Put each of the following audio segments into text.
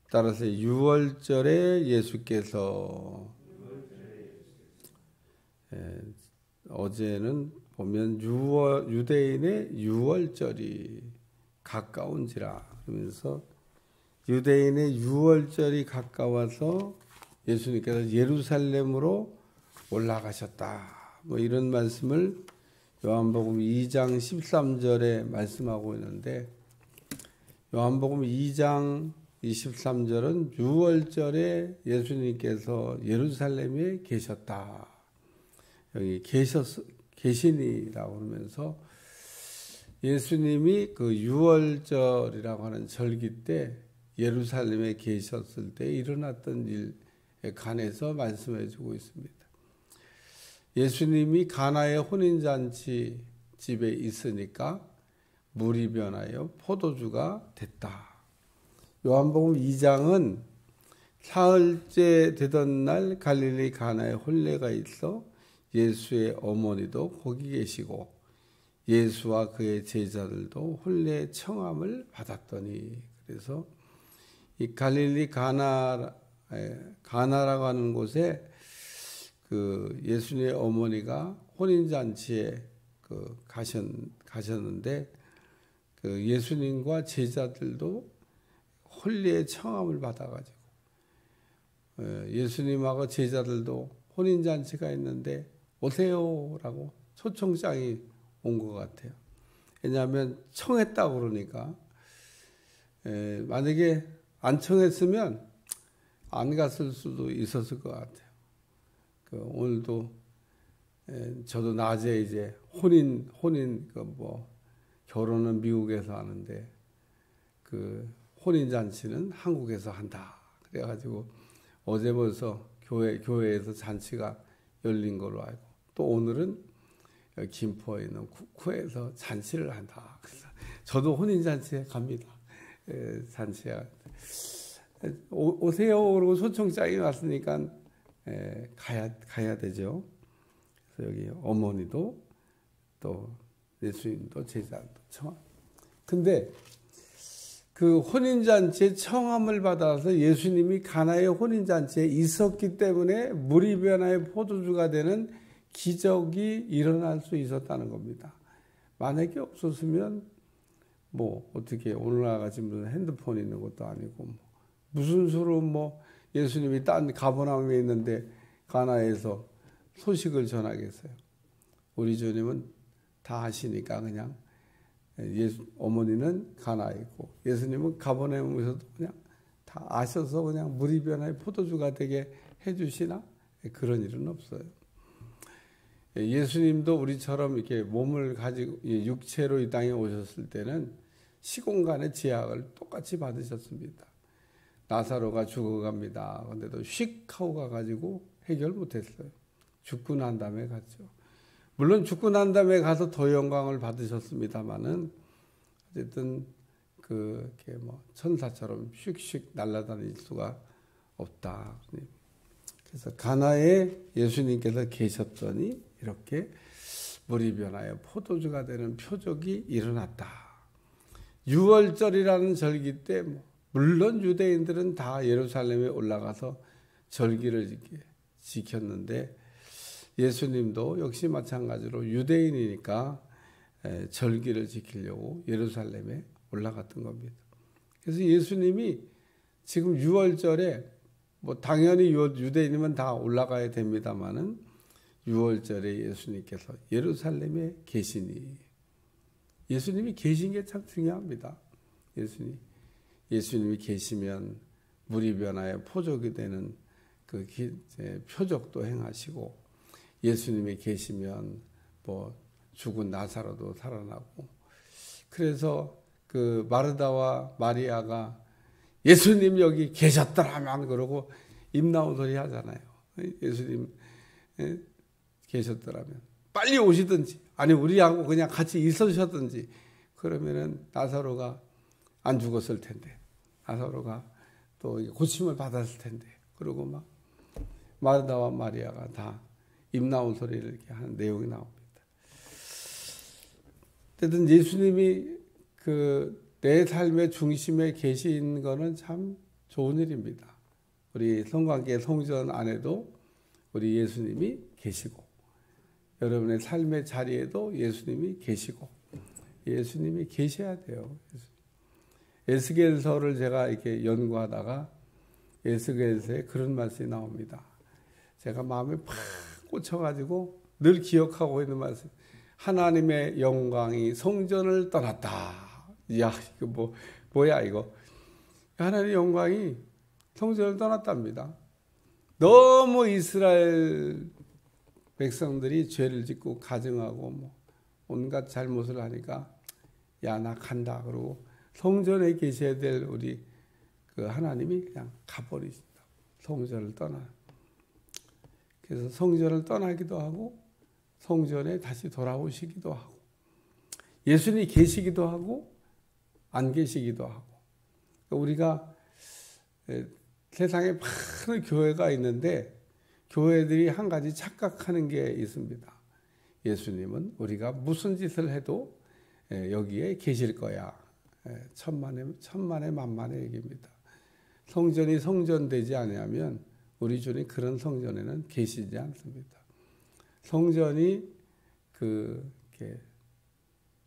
따라서 6월절에 예수께서 어제는 보면 유대인의 6월절이 가까운지라 그러면서 유대인의 6월절이 가까워서 예수님께서 예루살렘으로 올라가셨다. 뭐 이런 말씀을 요한복음 2장 13절에 말씀하고 있는데 요한복음 2장 23절은 6월절에 예수님께서 예루살렘에 계셨다. 여기 계시니라고 그러면서 예수님이 그 6월절이라고 하는 절기 때 예루살렘에 계셨을 때 일어났던 일에 관해서 말씀해 주고 있습니다. 예수님이 가나의 혼인잔치 집에 있으니까 물이 변하여 포도주가 됐다. 요한복음 2장은 사흘째 되던 날 갈릴리 가나에 혼례가 있어 예수의 어머니도 거기 계시고 예수와 그의 제자들도 혼례 청함을 받았더니 그래서 이 갈릴리 가나라고 하는 곳에 그 예수님의 어머니가 혼인잔치에 가셨는데 그 예수님과 제자들도 혼례의 청함을 받아가지고 예수님하고 제자들도 혼인잔치가 있는데 오세요라고 초청장이 온 것 같아요. 왜냐하면 청했다고 그러니까 만약에 안 청했으면 안 갔을 수도 있었을 것 같아요. 오늘도 저도 낮에 이제 혼인 결혼은 미국에서 하는데 그 혼인 잔치는 한국에서 한다. 그래가지고 어제 벌써 교회에서 잔치가 열린 걸로 알고 또 오늘은 김포에 있는 국회에서 잔치를 한다. 그래서 저도 혼인 잔치에 갑니다. 잔치에 오세요 그러고 초청장이 왔으니까 가야 되죠. 그래서 여기 어머니도 또 예수님도 제자도 청함. 근데 그 혼인잔치에 청함을 받아서 예수님이 가나의 혼인잔치에 있었기 때문에 물이 변하여 포도주가 되는 기적이 일어날 수 있었다는 겁니다. 만약에 없었으면 뭐 어떻게 오늘날 같이 무슨 핸드폰이 있는 것도 아니고 무슨 수로 예수님이 딴 가버나움에 있는데 가나에서 소식을 전하겠어요. 우리 주님은 다 아시니까 그냥 어머니는 가나에 있고 예수님은 가버나움에서도 그냥 다 아셔서 그냥 물이 변하여 포도주가 되게 해주시나? 그런 일은 없어요. 예수님도 우리처럼 이렇게 몸을 가지고 육체로 이 땅에 오셨을 때는 시공간의 제약을 똑같이 받으셨습니다. 나사로가 죽어갑니다. 그런데도 휙 하고 가가지고 해결 못했어요. 죽고 난 다음에 갔죠. 물론 죽고 난 다음에 가서 더 영광을 받으셨습니다만은 어쨌든 이렇게 천사처럼 휙휙 날아다닐 수가 없다. 그래서 가나에 예수님께서 계셨더니 이렇게 물이 변하여 포도주가 되는 표적이 일어났다. 6월절이라는 절기 때 물론 유대인들은 다 예루살렘에 올라가서 절기를 지켰는데 예수님도 역시 마찬가지로 유대인이니까 절기를 지키려고 예루살렘에 올라갔던 겁니다. 그래서 예수님이 지금 6월절에 당연히 유대인이면 다 올라가야 됩니다만은 6월절에 예수님께서 예루살렘에 계시니 예수님이 계신 게 참 중요합니다. 예수님이 계시면 물이 변하여 포도주가 되는 그 표적도 행하시고 예수님이 계시면 죽은 나사로도 살아나고 그래서 그 마르다와 마리아가 예수님 여기 계셨더라면 그러고 입 나온 소리 하잖아요. 예수님 계셨더라면 빨리 오시든지 아니 우리하고 그냥 같이 있으셨든지 그러면은 나사로가 안 죽었을 텐데 나사로가 또 고침을 받았을 텐데 그리고 마르다와 마리아가 다 입 나온 소리를 이렇게 하는 내용이 나옵니다. 어쨌든 예수님이 내 삶의 중심에 계신 거는 참 좋은 일입니다. 우리 성관계 성전 안에도 우리 예수님이 계시고 여러분의 삶의 자리에도 예수님이 계시고 예수님이 계셔야 돼요. 에스겔서를 제가 이렇게 연구하다가 에스겔서에 그런 말씀이 나옵니다. 제가 마음에 팍 꽂혀가지고 늘 기억하고 있는 말씀. 하나님의 영광이 성전을 떠났다. 야, 이거 뭐야 이거. 하나님의 영광이 성전을 떠났답니다. 너무 이스라엘 백성들이 죄를 짓고 가증하고 온갖 잘못을 하니까 야, 나 간다. 그러고 성전에 계셔야 될 우리 그 하나님이 그냥 가버리신다. 성전을 떠나. 그래서 성전을 떠나기도 하고 성전에 다시 돌아오시기도 하고 예수님이 계시기도 하고 안 계시기도 하고 우리가 세상에 많은 교회가 있는데 교회들이 한 가지 착각하는 게 있습니다. 예수님은 우리가 무슨 짓을 해도 여기에 계실 거야. 천만의 만만의 얘기입니다. 성전이 성전되지 않으면 우리 주님 그런 성전에는 계시지 않습니다. 성전이 이렇게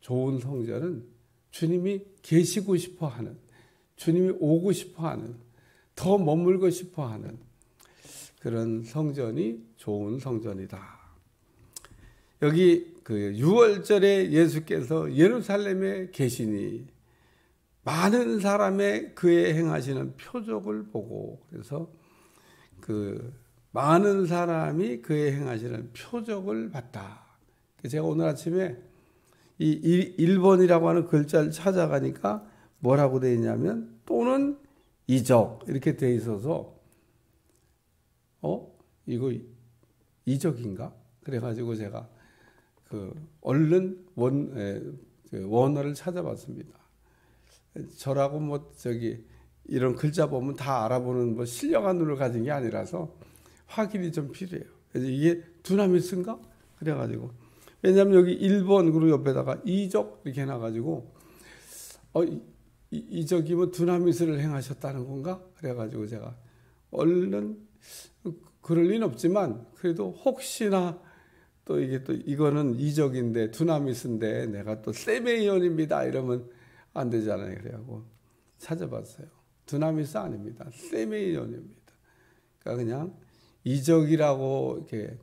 좋은 성전은 주님이 계시고 싶어하는, 주님이 오고 싶어하는, 더 머물고 싶어하는 그런 성전이 좋은 성전이다. 여기 그 6월절에 예수께서 예루살렘에 계시니 많은 사람의 그의 행하시는 표적을 보고 그래서 그 많은 사람이 그의 행하시는 표적을 봤다. 제가 오늘 아침에 이 1번이라고 하는 글자를 찾아가니까 뭐라고 되어 있냐면 또는 이적 이렇게 되어 있어서 이거 이적인가? 그래가지고 제가 얼른 원어를 찾아봤습니다. 저라고 이런 글자 보면 다 알아보는 신령한 눈을 가진 게 아니라서 확인이 좀 필요해요. 그래서 이게 두나미스인가? 그래가지고 왜냐하면 여기 1번 그리고 옆에다가 이적 이렇게 해놔가지고 이적이면 두나미스를 행하셨다는 건가? 그래가지고 제가 얼른 그럴 리는 없지만 그래도 혹시나 또 이거는 이적인데 두나미스인데 내가 또 세메이온입니다 이러면 안 되잖아요. 그래갖고 찾아봤어요. 두나미스 아닙니다. 세메이온입니다. 그러니까 그냥 이적이라고 이렇게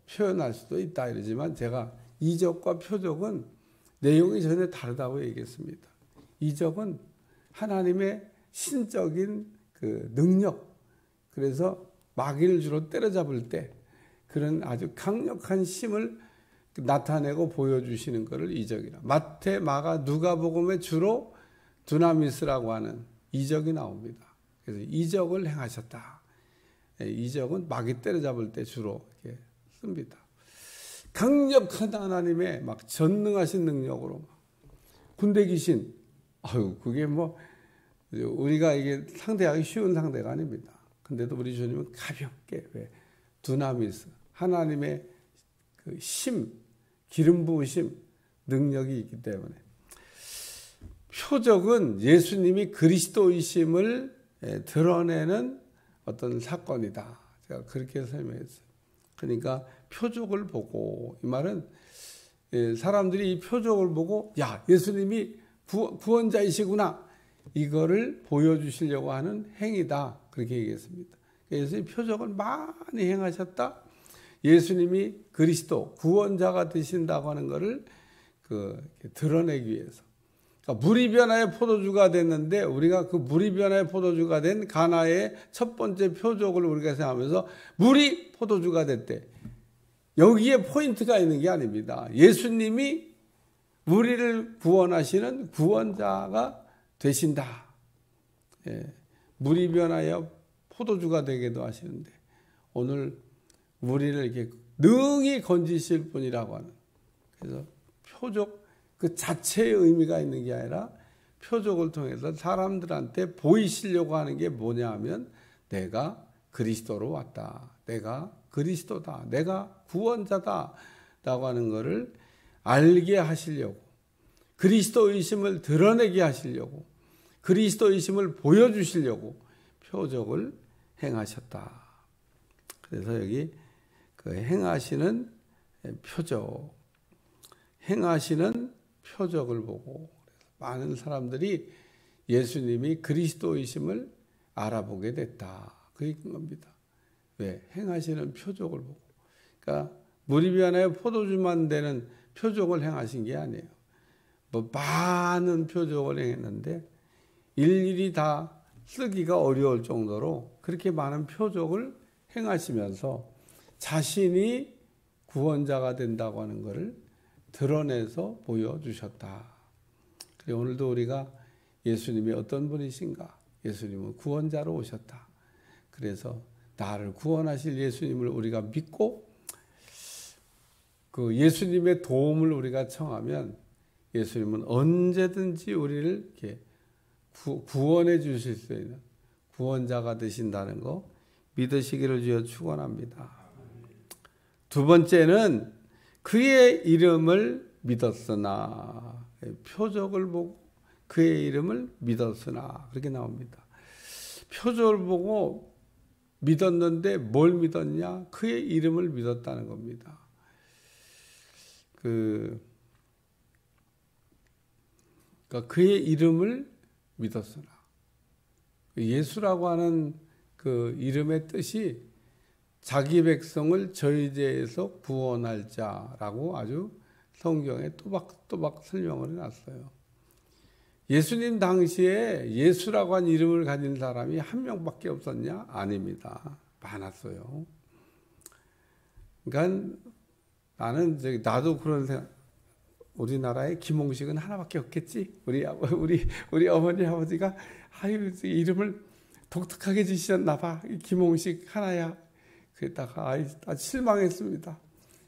표현할 수도 있다 이러지만 제가 이적과 표적은 내용이 전혀 다르다고 얘기했습니다. 이적은 하나님의 신적인 그 능력, 그래서 마귀를 주로 때려잡을 때 그런 아주 강력한 힘을 나타내고 보여주시는 것을 이적이라. 마태, 마가, 누가복음에 주로 두나미스라고 하는 이적이 나옵니다. 그래서 이적을 행하셨다. 이적은 마귀 때려잡을 때 주로 이렇게 씁니다. 강력한 하나님의 전능하신 능력으로 군대 귀신. 그게 우리가 이게 상대하기 쉬운 상대가 아닙니다. 근데도 우리 주님은 가볍게 두나미스 하나님의 그 기름 부으심 능력이 있기 때문에 표적은 예수님이 그리스도이심을 드러내는 어떤 사건이다. 제가 그렇게 설명했어요. 그러니까 표적을 보고 이 말은 사람들이 이 표적을 보고 야 예수님이 구원자이시구나 이거를 보여주시려고 하는 행위다. 그렇게 얘기했습니다. 예수님이 표적을 많이 행하셨다. 예수님이 그리스도 구원자가 되신다고 하는 것을 드러내기 위해서. 그러니까 물이 변화의 포도주가 됐는데 우리가 그 물이 변화의 포도주가 된 가나의 첫 번째 표적을 우리가 생각하면서 물이 포도주가 됐대. 여기에 포인트가 있는 게 아닙니다. 예수님이 우리를 구원하시는 구원자가 되신다. 물이 변하여 포도주가 되게도 하시는데 오늘 우리를 이렇게 능히 건지실 분이라고 하는. 그래서 표적 그 자체의 의미가 있는 게 아니라 표적을 통해서 사람들한테 보이시려고 하는 게 뭐냐 하면 내가 그리스도로 왔다. 내가 그리스도다. 내가 구원자다. 라고 하는 것을 알게 하시려고 그리스도의심을 드러내게 하시려고 그리스도이심을 보여주시려고 표적을 행하셨다. 그래서 여기 그 행하시는 표적, 행하시는 표적을 보고 많은 사람들이 예수님이 그리스도이심을 알아보게 됐다. 그 겁니다. 왜? 행하시는 표적을 보고. 그러니까 무리비아나의 포도주만 되는 표적을 행하신 게 아니에요. 뭐 많은 표적을 행했는데 일일이 다 쓰기가 어려울 정도로 그렇게 많은 표적을 행하시면서 자신이 구원자가 된다고 하는 것을 드러내서 보여주셨다. 그리고 오늘도 우리가 예수님이 어떤 분이신가? 예수님은 구원자로 오셨다. 그래서 나를 구원하실 예수님을 우리가 믿고 그 예수님의 도움을 우리가 청하면 예수님은 언제든지 우리를 이렇게 구원해 주실 수 있는 구원자가 되신다는 거 믿으시기를 주여 축원합니다. 두 번째는 그의 이름을 믿었으나, 표적을 보고 그의 이름을 믿었으나 그렇게 나옵니다. 표적을 보고 믿었는데 뭘 믿었냐? 그의 이름을 믿었다는 겁니다. 그러니까 그의 이름을 믿었으나, 예수라고 하는 그 이름의 뜻이 자기 백성을 저희 죄에서 구원할 자라고 아주 성경에 또박또박 설명을 해놨어요. 예수님 당시에 예수라고 한 이름을 가진 사람이 한 명밖에 없었냐? 아닙니다. 많았어요. 그러니까 나도 그런 생각, 우리나라에 김홍식은 하나밖에 없겠지? 우리 어머니 아버지가 이름을 독특하게 지으셨나 봐. 김홍식 하나야. 그랬다가 아주 실망했습니다.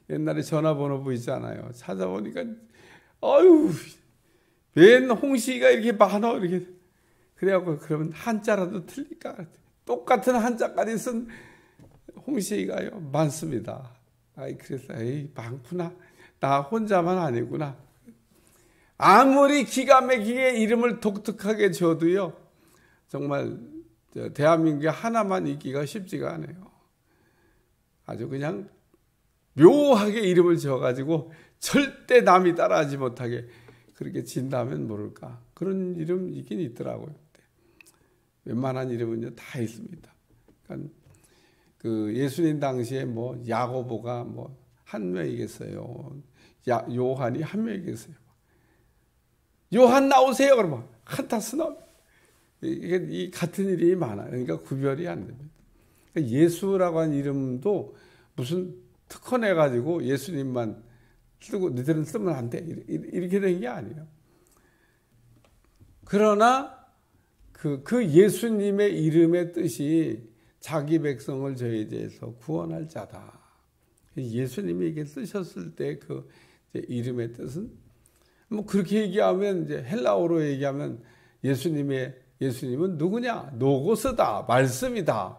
옛날에 전화번호부 있잖아요. 찾아보니까 웬 홍식이가 이렇게 많어 이렇게. 그래갖고 그러면 한자라도 틀릴까? 똑같은 한자까지 쓴 홍식이가요 많습니다. 그래서 많구나. 나 혼자만 아니구나. 아무리 기가 막히게 이름을 독특하게 줘도요, 정말 대한민국에 하나만 있기가 쉽지가 않아요. 아주 그냥 묘하게 이름을 지어가지고 절대 남이 따라하지 못하게 그렇게 진다면 모를까. 그런 이름 있긴 있더라고요. 웬만한 이름은요 다 있습니다. 그러니까 그 예수님 당시에 뭐 야고보가 뭐 한 명이겠어요. 요한이 한 명이겠어요. 요한 나오세요. 그러면 한타 쓰나. 이게 이 같은 이름이 많아요. 그러니까 구별이 안 됩니다. 그러니까 예수라고 하는 이름도 무슨 특허내 가지고 예수님만 쓰고 너희들은 쓰면 안 돼. 이렇게 된 게 아니에요. 그러나 그 예수님의 이름의 뜻이 자기 백성을 저희 죄에서 구원할 자다. 예수님이 이게 쓰셨을 때 그 이름의 뜻은 뭐 그렇게 얘기하면 이제 헬라어로 얘기하면 예수님은 누구냐? 노고스다. 말씀이다.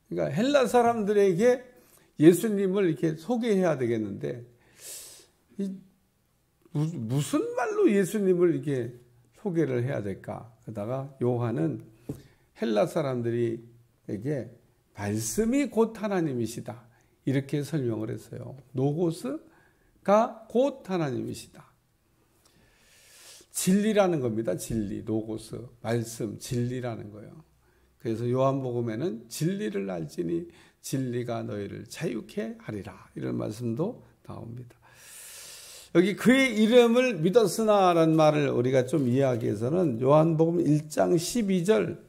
그러니까 헬라 사람들에게 예수님을 이렇게 소개해야 되겠는데 무슨 말로 예수님을 이렇게 소개를 해야 될까? 그러다가 요한은 헬라 사람들에게 말씀이 곧 하나님이시다. 이렇게 설명을 했어요. 노고스가 곧 하나님이시다. 진리라는 겁니다. 진리, 노고스, 말씀, 진리라는 거예요. 그래서 요한복음에는 진리를 알지니 진리가 너희를 자유케 하리라. 이런 말씀도 나옵니다. 여기 그의 이름을 믿었으나라는 말을 우리가 좀 이해하기 위해서는 요한복음 1장 12절,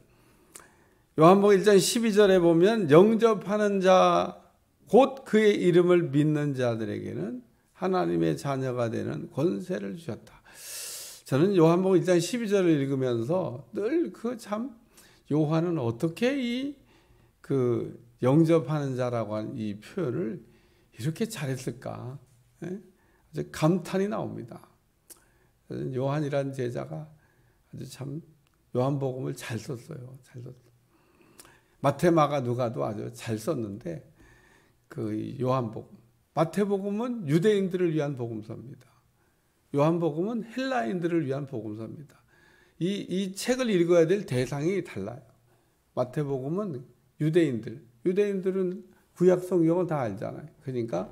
요한복음 1장 12절에 보면 영접하는 자, 곧 그의 이름을 믿는 자들에게는 하나님의 자녀가 되는 권세를 주셨다. 저는 요한복음 1장 12절을 읽으면서 늘 요한은 어떻게 영접하는 자라고 하는 이 표현을 이렇게 잘했을까? 아주 감탄이 나옵니다. 요한이라는 제자가 아주 참 요한복음을 잘 썼어요. 잘 썼어요. 마태, 마가, 누가도 아주 잘 썼는데 그 요한복음, 마태복음은 유대인들을 위한 복음서입니다. 요한복음은 헬라인들을 위한 복음서입니다. 이 책을 읽어야 될 대상이 달라요. 마태복음은 유대인들은 구약 성경을 다 알잖아요. 그러니까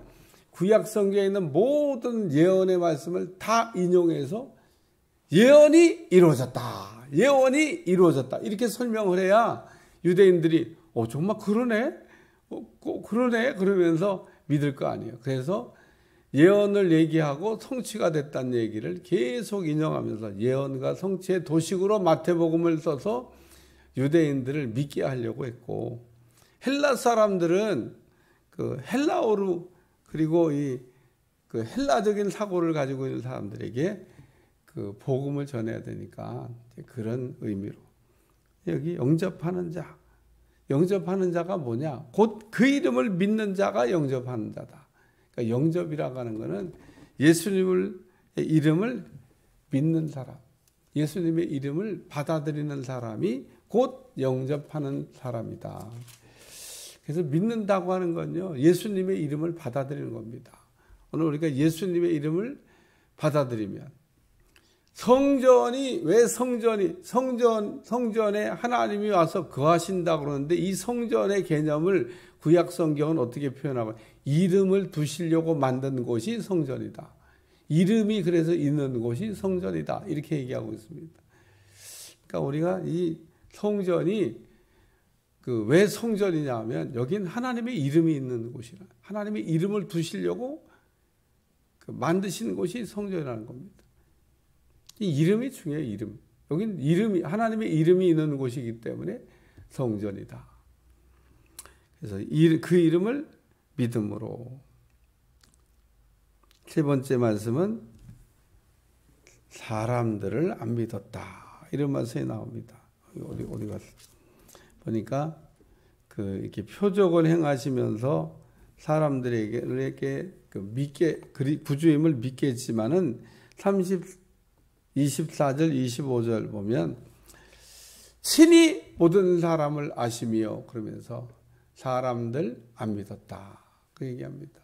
구약 성경에 있는 모든 예언의 말씀을 다 인용해서 예언이 이루어졌다. 예언이 이루어졌다. 이렇게 설명을 해야 유대인들이 정말 그러네? 그러네? 그러면서 믿을 거 아니에요. 그래서 예언을 얘기하고 성취가 됐다는 얘기를 계속 인용하면서 예언과 성취의 도식으로 마태복음을 써서 유대인들을 믿게 하려고 했고, 헬라 사람들은 그 헬라어로 그리고 그 헬라적인 사고를 가지고 있는 사람들에게 그 복음을 전해야 되니까 그런 의미로 여기 영접하는 자가 뭐냐? 곧 그 이름을 믿는 자가 영접하는 자다. 그러니까 영접이라고 하는 것은 예수님의 이름을 믿는 사람, 예수님의 이름을 받아들이는 사람이 곧 영접하는 사람이다. 그래서 믿는다고 하는 건요, 예수님의 이름을 받아들이는 겁니다. 오늘 우리가 예수님의 이름을 받아들이면 성전에 하나님이 와서 거하신다고 그러는데 이 성전의 개념을 구약 성경은 어떻게 표현하고 이름을 두시려고 만든 곳이 성전이다. 이름이 그래서 있는 곳이 성전이다. 이렇게 얘기하고 있습니다. 그러니까 우리가 이 성전이 왜 성전이냐 하면 여긴 하나님의 이름이 있는 곳이라. 하나님의 이름을 두시려고 만드신 곳이 성전이라는 겁니다. 이 이름이 중요해요. 이름. 여긴 하나님의 이름이 있는 곳이기 때문에 성전이다. 그래서 그 이름을 믿음으로. 세 번째 말씀은 사람들을 안 믿었다. 이런 말씀이 나옵니다. 어디 갔어? 보니까 이렇게 표적을 행하시면서 사람들에게 구주임을 믿게 했지만은 24절, 25절 보면 친히 모든 사람을 아시며 그러면서 사람들 안 믿었다. 그 얘기합니다.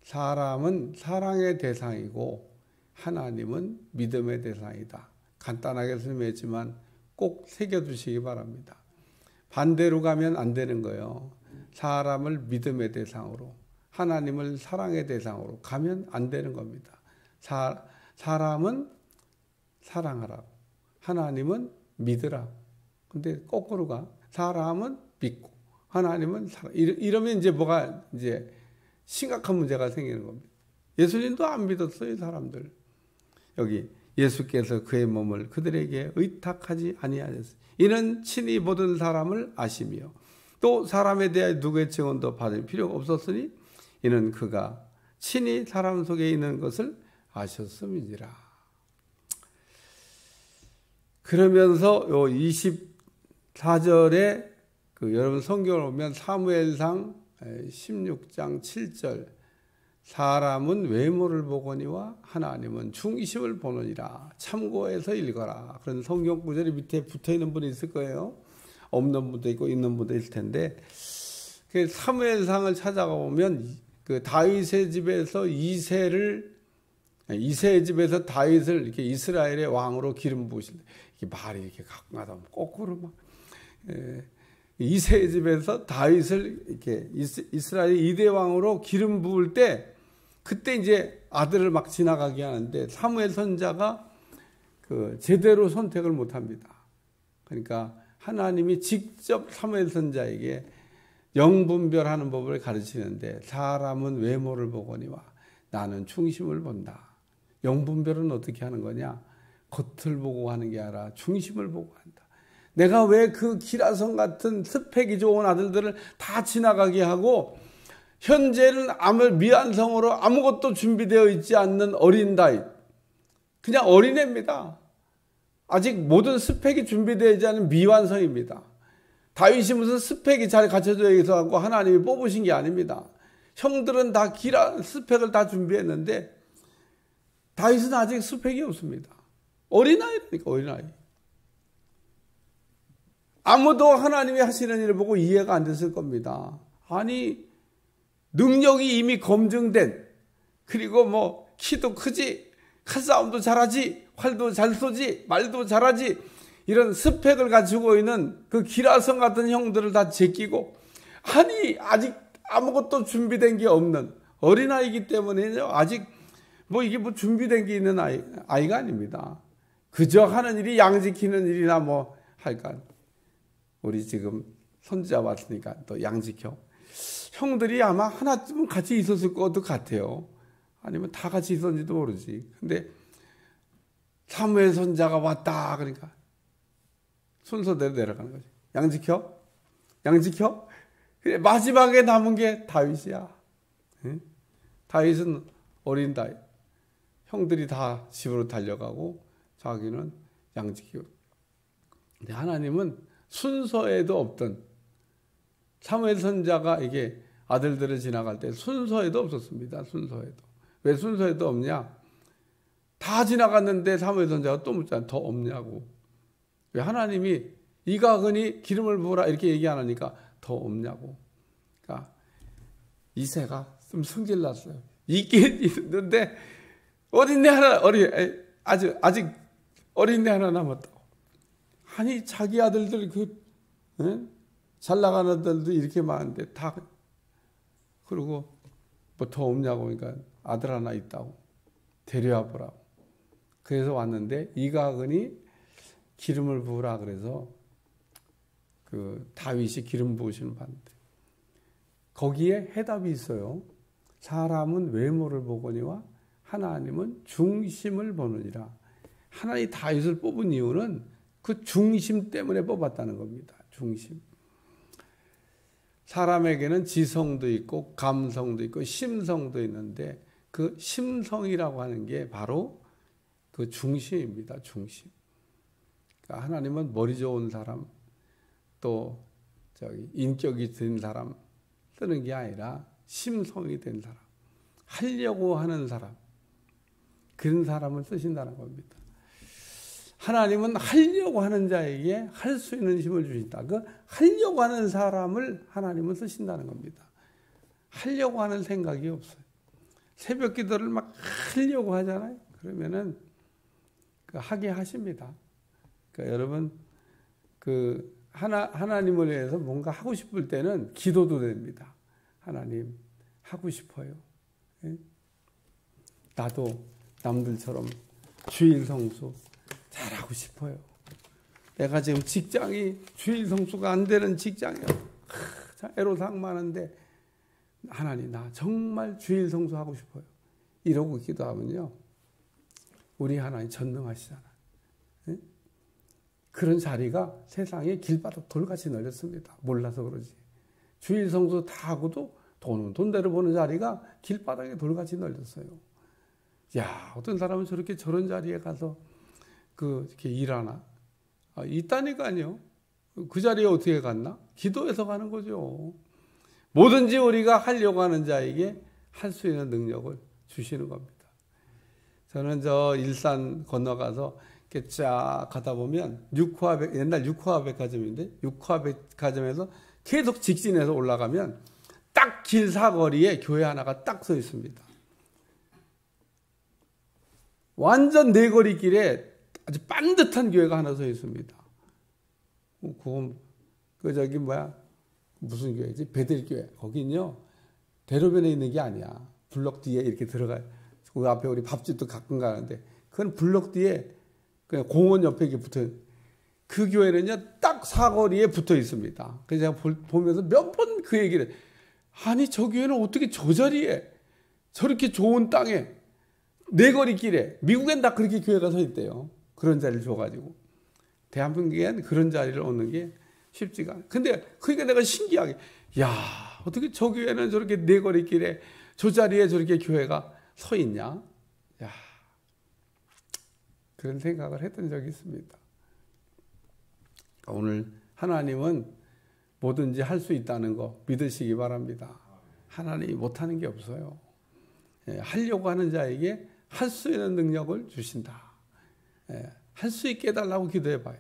사람은 사랑의 대상이고 하나님은 믿음의 대상이다. 간단하게 설명했지만 꼭 새겨두시기 바랍니다. 반대로 가면 안 되는 거예요. 사람을 믿음의 대상으로, 하나님을 사랑의 대상으로 가면 안 되는 겁니다. 사람은 사랑하라고, 하나님은 믿으라고. 근데 거꾸로 가. 사람은 믿고, 하나님은 사랑. 이러면 이제 뭐가 이제 심각한 문제가 생기는 겁니다. 예수님도 안 믿었어요, 사람들. 여기 예수께서 그의 몸을 그들에게 의탁하지 아니하셨어요. 이는 친히 모든 사람을 아시며 또 사람에 대하여 누구의 증언도 받을 필요가 없었으니 이는 그가 친히 사람 속에 있는 것을 아셨음이니라. 그러면서 요 24절에 여러분 성경을 보면 사무엘상 16장 7절 사람은 외모를 보거니와 하나님은 중심을 보느니라. 참고해서 읽어라. 그런 성경 구절이 밑에 붙어있는 분이 있을 거예요. 없는 분도 있고 있는 분도 있을 텐데 사무엘상을 찾아가 보면 다윗의 집에서 이새의 집에서 다윗을 이렇게 이스라엘의 왕으로 기름 부으신다. 이게 말이 이렇게 가끔가다 거꾸로 막 이새의 집에서 다윗을 이렇게 이스라엘 2대 왕으로 기름 부을 때 그때 이제 아들을 막 지나가게 하는데 사무엘 선자가 제대로 선택을 못 합니다. 그러니까 하나님이 직접 사무엘 선자에게 영분별하는 법을 가르치는데 사람은 외모를 보거니와 나는 중심을 본다. 영분별은 어떻게 하는 거냐? 겉을 보고 하는 게 아니라 중심을 보고 한다. 내가 왜 그 기라성 같은 스펙이 좋은 아들들을 다 지나가게 하고 현재는 미완성으로 아무것도 준비되어 있지 않는 어린 다윗, 그냥 어린애입니다. 아직 모든 스펙이 준비되지 않은 미완성입니다. 다윗이 무슨 스펙이 잘 갖춰져 있어 갖고 하나님이 뽑으신 게 아닙니다. 형들은 다 스펙을 다 준비했는데 다윗은 아직 스펙이 없습니다. 어린아이라니까, 어린아이. 아무도 하나님이 하시는 일을 보고 이해가 안 됐을 겁니다. 아니, 능력이 이미 검증된, 그리고 키도 크지, 칼싸움도 잘하지, 활도 잘 쏘지, 말도 잘하지, 이런 스펙을 가지고 있는 그 기라성 같은 형들을 다 제끼고, 아니 아직 아무것도 준비된 게 없는 어린아이이기 때문에 아직 뭐 이게 뭐 준비된 게 있는 아이가 아닙니다. 그저 하는 일이 양 지키는 일이나 뭐 할까. 우리 지금 손자 왔으니까 또 양 지켜. 형들이 아마 하나쯤은 같이 있었을 것도 같아요. 아니면 다 같이 있었는지도 모르지. 근데 사무엘 선자가 왔다 그러니까 순서대로 내려가는 거지. 양 지켜? 양 지켜? 그래, 마지막에 남은 게 다윗이야. 응? 다윗은 어린 다윗. 형들이 다 집으로 달려가고 자기는 양 지키고. 근데 하나님은 순서에도 없던 사무엘 선자가 이게 아들들을 지나갈 때 순서에도 없었습니다. 순서에도. 왜 순서에도 없냐? 다 지나갔는데 사무엘 선자가 또 묻잖아. 더 없냐고. 왜 하나님이 이가은이 기름을 부으라 이렇게 얘기 안 하니까 더 없냐고. 그러니까 이새가 좀 성질 났어요. 있긴 있는데 어린애 하나 아직 어린애 하나 남았다고. 아니 자기 아들들 잘 나가는 아들도 이렇게 많은데 다 그리고 뭐 더 없냐고. 그러니까 아들 하나 있다고 데려와 보라고. 그래서 왔는데 이가은이 기름을 부으라 그래서 그 다윗이 기름 부으시는 봤는데 거기에 해답이 있어요. 사람은 외모를 보거니와 하나님은 중심을 보느니라. 하나님이 다윗을 뽑은 이유는 그 중심 때문에 뽑았다는 겁니다. 중심. 사람에게는 지성도 있고 감성도 있고 심성도 있는데 그 심성이라고 하는 게 바로 그 중심입니다. 중심. 그러니까 하나님은 머리 좋은 사람, 또 인격이 된 사람 쓰는 게 아니라 심성이 된 사람, 하려고 하는 사람, 그런 사람을 쓰신다는 겁니다. 하나님은 하려고 하는 자에게 할 수 있는 힘을 주신다. 그 하려고 하는 사람을 하나님은 쓰신다는 겁니다. 하려고 하는 생각이 없어요. 새벽 기도를 막 하려고 하잖아요. 그러면은 하게 하십니다. 그러니까 여러분 하나님을 위해서 뭔가 하고 싶을 때는 기도도 됩니다. 하나님 하고 싶어요. 나도 남들처럼 주일 성수 잘하고 싶어요. 내가 지금 직장이 주일 성수가 안 되는 직장이야. 애로사항 많은데 하나님 나 정말 주일 성수하고 싶어요. 이러고 기도하면요. 우리 하나님 전능하시잖아. 그런 자리가 세상에 길바닥 돌같이 널렸습니다. 몰라서 그러지. 주일 성수 다 하고도 돈은 돈대로 보는 자리가 길바닥에 돌같이 널렸어요. 야, 어떤 사람은 저런 자리에 가서 이렇게 일하나? 있다니까요. 그 자리에 어떻게 갔나? 기도해서 가는 거죠. 뭐든지 우리가 하려고 하는 자에게 할 수 있는 능력을 주시는 겁니다. 저는 일산 건너가서 이렇게 쫙 가다 보면 옛날 6호화 백화점인데 6호화 백화점에서 계속 직진해서 올라가면 딱 길 사거리에 교회 하나가 딱 서 있습니다. 완전 내거리 길에 아주 반듯한 교회가 하나 서 있습니다. 그건 무슨 교회지? 베들교회. 거긴요 대로변에 있는 게 아니야. 블럭 뒤에 이렇게 들어가요. 그 앞에 우리 밥집도 가끔 가는데 그건 블럭 뒤에 그냥 공원 옆에 이렇게 붙어. 그 교회는요 딱 사거리에 붙어 있습니다. 그래서 제가 보면서 몇 번 그 얘기를 아니 저 교회는 어떻게 저 자리에 저렇게 좋은 땅에 내거리 길에 미국엔 다 그렇게 교회가 서 있대요. 그런 자리를 줘가지고 대한민국엔 그런 자리를 얻는 게 쉽지가 않아요. 근데 그러니까 내가 신기하게 야 어떻게 저 교회는 저렇게 내거리 길에 저 자리에 저렇게 교회가 서 있냐? 야 그런 생각을 했던 적이 있습니다. 오늘 하나님은 뭐든지 할 수 있다는 거 믿으시기 바랍니다. 하나님이 못하는 게 없어요. 하려고 하는 자에게 할 수 있는 능력을 주신다. 할 수 있게 해달라고 기도해봐요.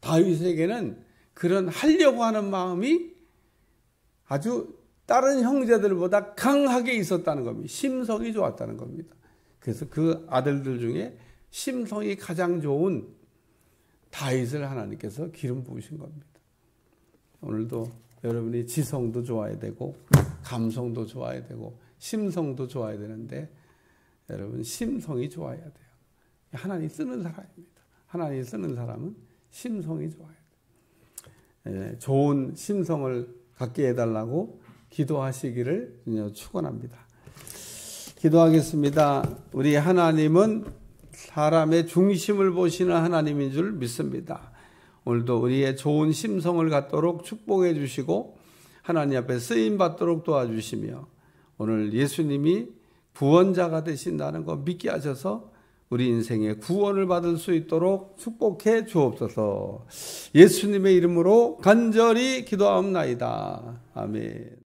다윗에게는 그런 하려고 하는 마음이 아주 다른 형제들보다 강하게 있었다는 겁니다. 심성이 좋았다는 겁니다. 그래서 그 아들들 중에 심성이 가장 좋은 다윗을 하나님께서 기름 부으신 겁니다. 오늘도 여러분이 지성도 좋아야 되고 감성도 좋아야 되고 심성도 좋아야 되는데 여러분 심성이 좋아야 돼요. 하나님 쓰는 사람입니다. 하나님 쓰는 사람은 심성이 좋아야 돼요. 좋은 심성을 갖게 해달라고 기도하시기를 축원합니다. 기도하겠습니다. 우리 하나님은 사람의 중심을 보시는 하나님인 줄 믿습니다. 오늘도 우리의 좋은 심성을 갖도록 축복해 주시고 하나님 앞에 쓰임 받도록 도와주시며 오늘 예수님이 구원자가 되신다는 거 믿게 하셔서 우리 인생의 구원을 받을 수 있도록 축복해 주옵소서. 예수님의 이름으로 간절히 기도하옵나이다. 아멘.